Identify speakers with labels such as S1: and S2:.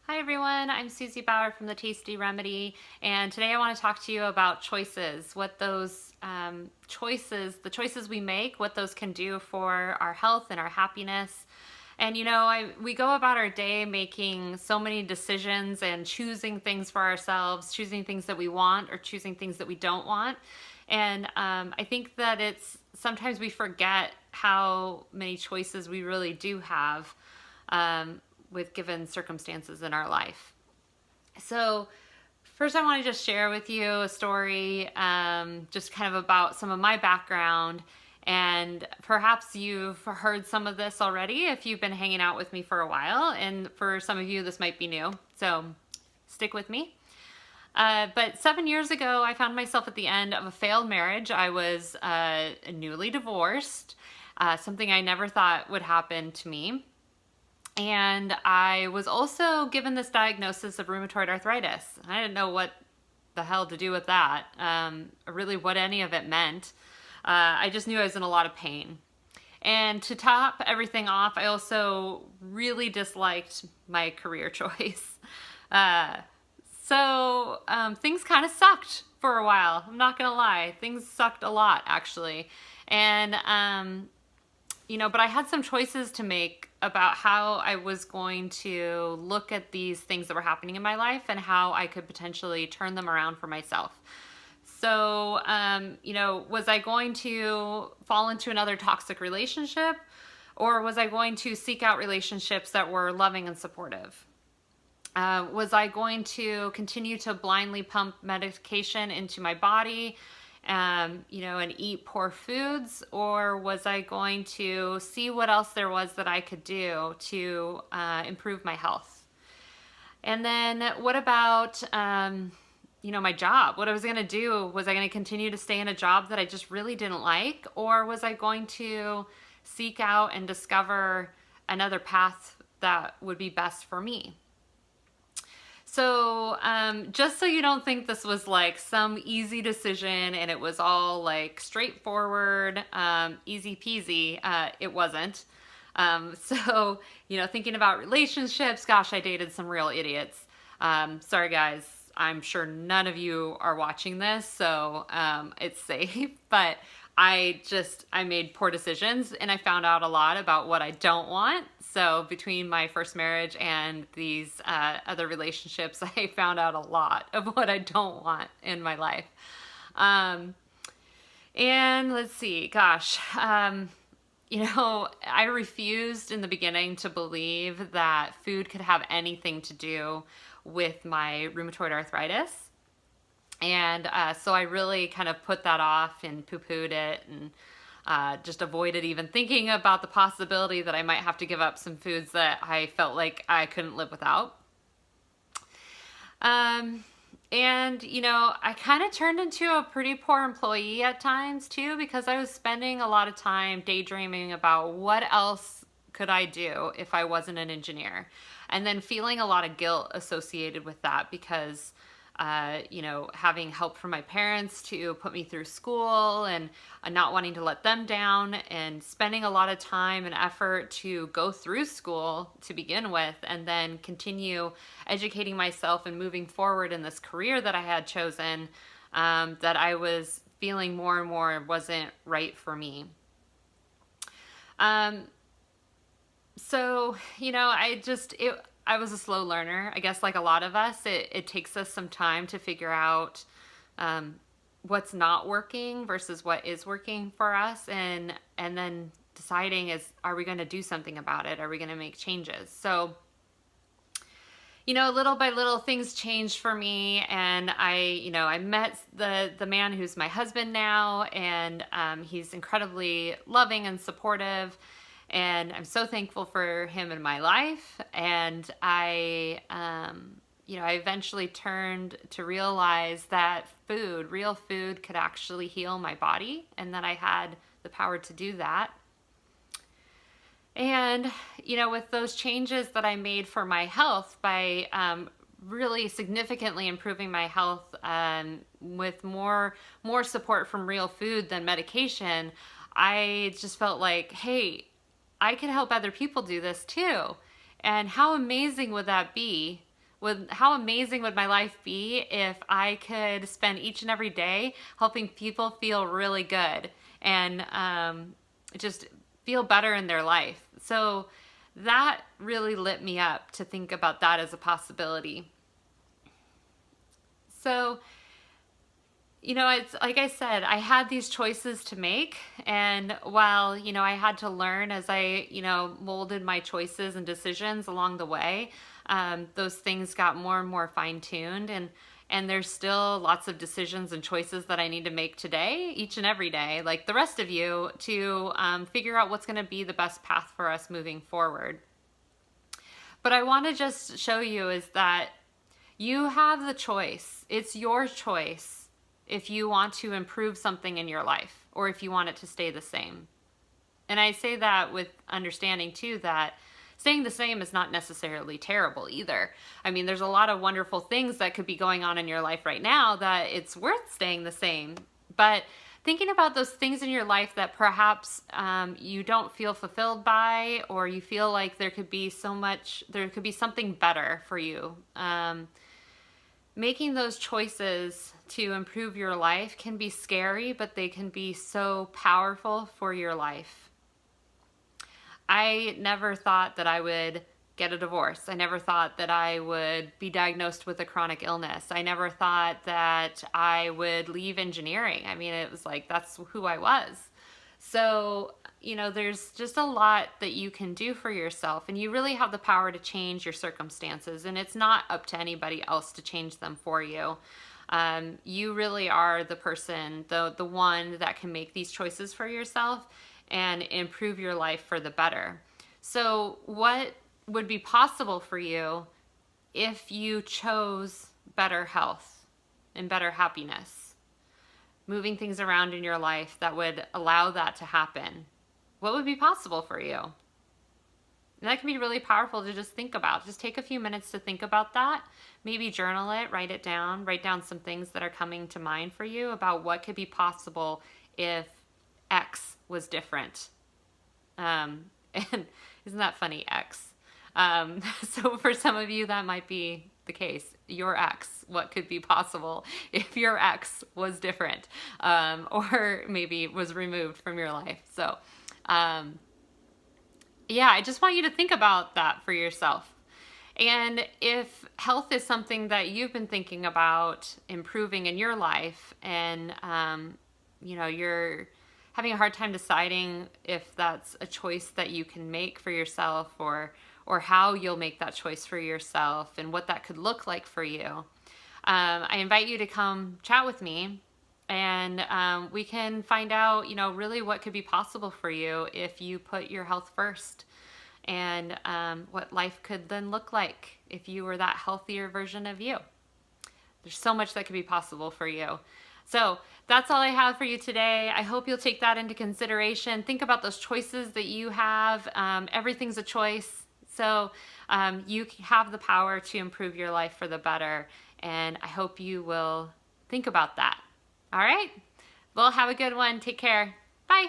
S1: Hi everyone, I'm Susie Bauer from The Tasty Remedy, and today I want to talk to you about choices, what those the choices we make, what those can do for our health and our happiness. And we go about our day making so many decisions and choosing things for ourselves, choosing things that we want or choosing things that we don't want. And I think that sometimes we forget how many choices we really do have. With given circumstances in our life. So first I want to just share with you a story, just kind of about some of my background, and perhaps you've heard some of this already if you've been hanging out with me for a while, and for some of you this might be new, so stick with me. But 7 years ago, I found myself at the end of a failed marriage. I was newly divorced, something I never thought would happen to me. And I was also given this diagnosis of rheumatoid arthritis. I didn't know what the hell to do with that, really what any of it meant. I just knew I was in a lot of pain. And to top everything off, I also really disliked my career choice. So things kind of sucked for a while. I'm not gonna lie, things sucked a lot actually. And but I had some choices to make about how I was going to look at these things that were happening in my life and how I could potentially turn them around for myself. So, was I going to fall into another toxic relationship, or was I going to seek out relationships that were loving and supportive? Was I going to continue to blindly pump medication into my body, and eat poor foods, or was I going to see what else there was that I could do to improve my health? And then what about, my job? What I was going to do, was I going to continue to stay in a job that I just really didn't like, or was I going to seek out and discover another path that would be best for me? So just so you don't think this was like some easy decision and it was all like straightforward, easy peasy, it wasn't. So, thinking about relationships, gosh, I dated some real idiots. Sorry guys, I'm sure none of you are watching this, so it's safe, but I made poor decisions and I found out a lot about what I don't want. So between my first marriage and these other relationships, I found out a lot of what I don't want in my life. And let's see, gosh, I refused in the beginning to believe that food could have anything to do with my rheumatoid arthritis. And so I really kind of put that off and poo-pooed it, and just avoided even thinking about the possibility that I might have to give up some foods that I felt like I couldn't live without. And, I kind of turned into a pretty poor employee at times too, because I was spending a lot of time daydreaming about what else could I do if I wasn't an engineer, and then feeling a lot of guilt associated with that because having help from my parents to put me through school and not wanting to let them down, and spending a lot of time and effort to go through school to begin with, and then continue educating myself and moving forward in this career that I had chosen, that I was feeling more and more wasn't right for me. So, I was a slow learner. I guess like a lot of us, it takes us some time to figure out what's not working versus what is working for us, and then deciding are we going to do something about it? Are we going to make changes? So, little by little things changed for me, and I met the man who's my husband now, and he's incredibly loving and supportive. And I'm so thankful for him in my life. And I eventually turned to realize that real food could actually heal my body, and that I had the power to do that. And, with those changes that I made for my health by really significantly improving my health, with more support from real food than medication, I just felt like, hey, I can help other people do this too. And how amazing would that be how amazing would my life be if I could spend each and every day helping people feel really good and just feel better in their life. So that really lit me up to think about that as a possibility. So, it's like I said, I had these choices to make. And while, I had to learn as I, molded my choices and decisions along the way, those things got more and more fine tuned. And there's still lots of decisions and choices that I need to make today, each and every day, like the rest of you, to figure out what's going to be the best path for us moving forward. But I want to just show you is that you have the choice. It's your choice if you want to improve something in your life or if you want it to stay the same. And I say that with understanding too that staying the same is not necessarily terrible either. I mean, there's a lot of wonderful things that could be going on in your life right now that it's worth staying the same. But thinking about those things in your life that perhaps you don't feel fulfilled by, or you feel like there could be something better for you. Making those choices to improve your life can be scary, but they can be so powerful for your life. I never thought that I would get a divorce. I never thought that I would be diagnosed with a chronic illness. I never thought that I would leave engineering. I mean, it was like, that's who I was. So, there's just a lot that you can do for yourself, and you really have the power to change your circumstances, and it's not up to anybody else to change them for you. You really are the person, the one that can make these choices for yourself and improve your life for the better. So what would be possible for you if you chose better health and better happiness? Moving things around in your life that would allow that to happen. What would be possible for you? And that can be really powerful to just think about. Just take a few minutes to think about that. Maybe journal it, write it down, write down some things that are coming to mind for you about what could be possible if X was different. And isn't that funny, X? So for some of you, that might be the case. Your ex, what could be possible if your ex was different, or maybe was removed from your life. So, yeah, I just want you to think about that for yourself. And if health is something that you've been thinking about improving in your life, and you're having a hard time deciding if that's a choice that you can make for yourself, or how you'll make that choice for yourself and what that could look like for you, I invite you to come chat with me, and we can find out, really what could be possible for you if you put your health first, and what life could then look like if you were that healthier version of you. There's so much that could be possible for you. So that's all I have for you today. I hope you'll take that into consideration. Think about those choices that you have. Everything's a choice. So you have the power to improve your life for the better. And I hope you will think about that. All right? Well, have a good one. Take care. Bye.